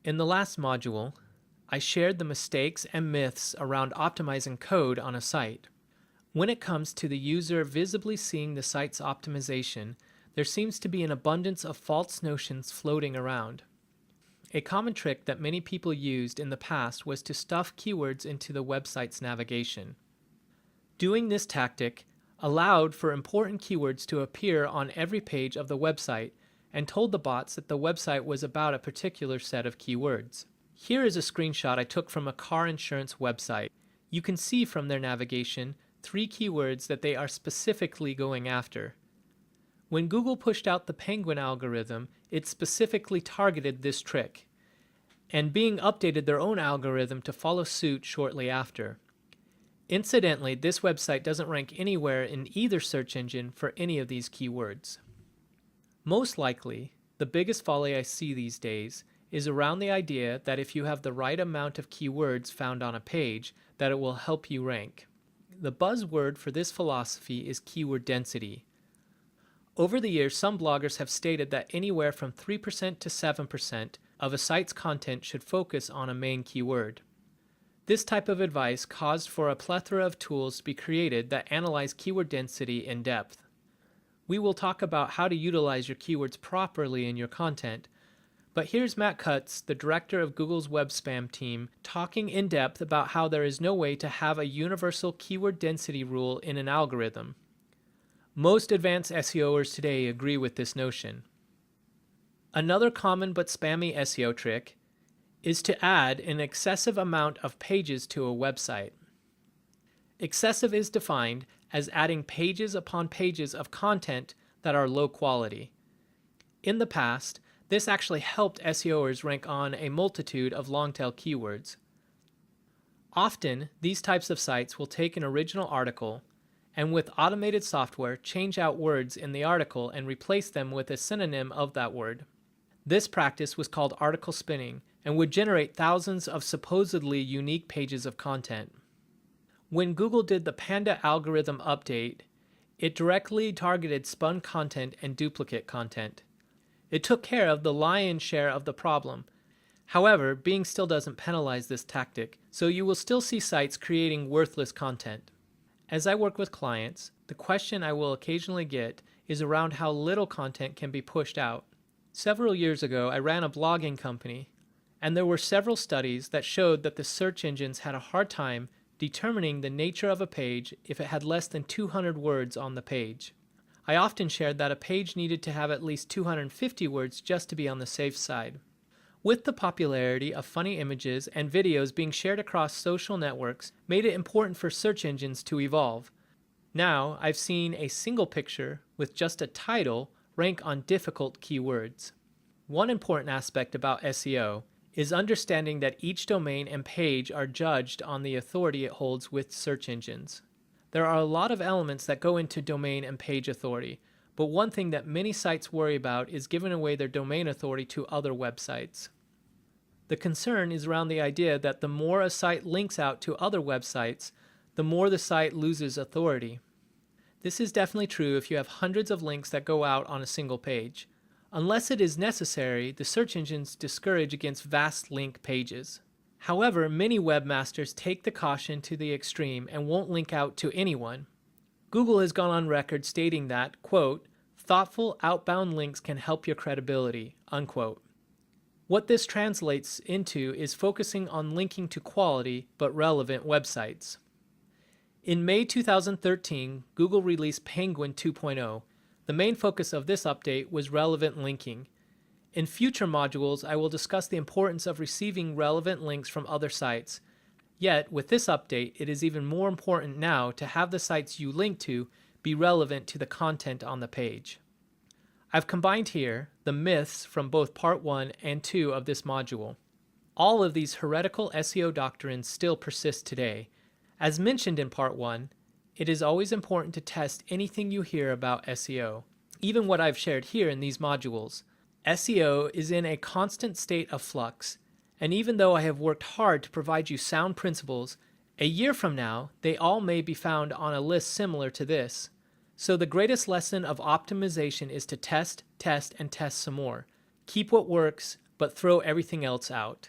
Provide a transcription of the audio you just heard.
In the last module, I shared the mistakes and myths around optimizing code on a site. When it comes to the user visibly seeing the site's optimization, there seems to be an abundance of false notions floating around. A common trick that many people used in the past was to stuff keywords into the website's navigation. Doing this tactic allowed for important keywords to appear on every page of the website and told the bots that the website was about a particular set of keywords. Here is a screenshot I took from a car insurance website. You can see from their navigation 3 keywords that they are specifically going after. When Google pushed out the Penguin algorithm, it specifically targeted this trick, and Bing updated their own algorithm to follow suit shortly after. Incidentally, this website doesn't rank anywhere in either search engine for any of these keywords. Most likely, the biggest folly I see these days is around the idea that if you have the right amount of keywords found on a page, that it will help you rank. The buzzword for this philosophy is keyword density. Over the years, some bloggers have stated that anywhere from 3% to 7% of a site's content should focus on a main keyword. This type of advice caused for a plethora of tools to be created that analyze keyword density in depth. We will talk about how to utilize your keywords properly in your content, but here's Matt Cutts, the director of Google's web spam team, talking in depth about how there is no way to have a universal keyword density rule in an algorithm. Most advanced SEOers today agree with this notion. Another common but spammy SEO trick is to add an excessive amount of pages to a website. Excessive is defined as adding pages upon pages of content that are low quality. In the past, this actually helped SEOers rank on a multitude of long-tail keywords. Often, these types of sites will take an original article and with automated software change out words in the article and replace them with a synonym of that word. This practice was called article spinning and would generate thousands of supposedly unique pages of content. When Google did the Panda algorithm update, it directly targeted spun content and duplicate content. It took care of the lion's share of the problem. However, Bing still doesn't penalize this tactic, so you will still see sites creating worthless content. As I work with clients, the question I will occasionally get is around how little content can be pushed out. Several years ago, I ran a blogging company, and there were several studies that showed that the search engines had a hard time determining the nature of a page if it had less than 200 words on the page. I often shared that a page needed to have at least 250 words just to be on the safe side. With the popularity of funny images and videos being shared across social networks made it important for search engines to evolve. Now, I've seen a single picture with just a title rank on difficult keywords. One important aspect about SEO is understanding that each domain and page are judged on the authority it holds with search engines. There are a lot of elements that go into domain and page authority, but one thing that many sites worry about is giving away their domain authority to other websites. The concern is around the idea that the more a site links out to other websites, the more the site loses authority. This is definitely true if you have hundreds of links that go out on a single page. Unless it is necessary, the search engines discourage against vast link pages. However, many webmasters take the caution to the extreme and won't link out to anyone. Google has gone on record stating that, quote, thoughtful outbound links can help your credibility, unquote. What this translates into is focusing on linking to quality but relevant websites. In May 2013, Google released Penguin 2.0. The main focus of this update was relevant linking. In future modules, I will discuss the importance of receiving relevant links from other sites. Yet, with this update, it is even more important now to have the sites you link to be relevant to the content on the page. I've combined here the myths from both Part 1 and 2 of this module. All of these heretical SEO doctrines still persist today. As mentioned in Part 1, it is always important to test anything you hear about SEO, even what I've shared here in these modules. SEO is in a constant state of flux, and even though I have worked hard to provide you sound principles, a year from now, they all may be found on a list similar to this. So the greatest lesson of optimization is to test, and test some more. Keep what works, but throw everything else out.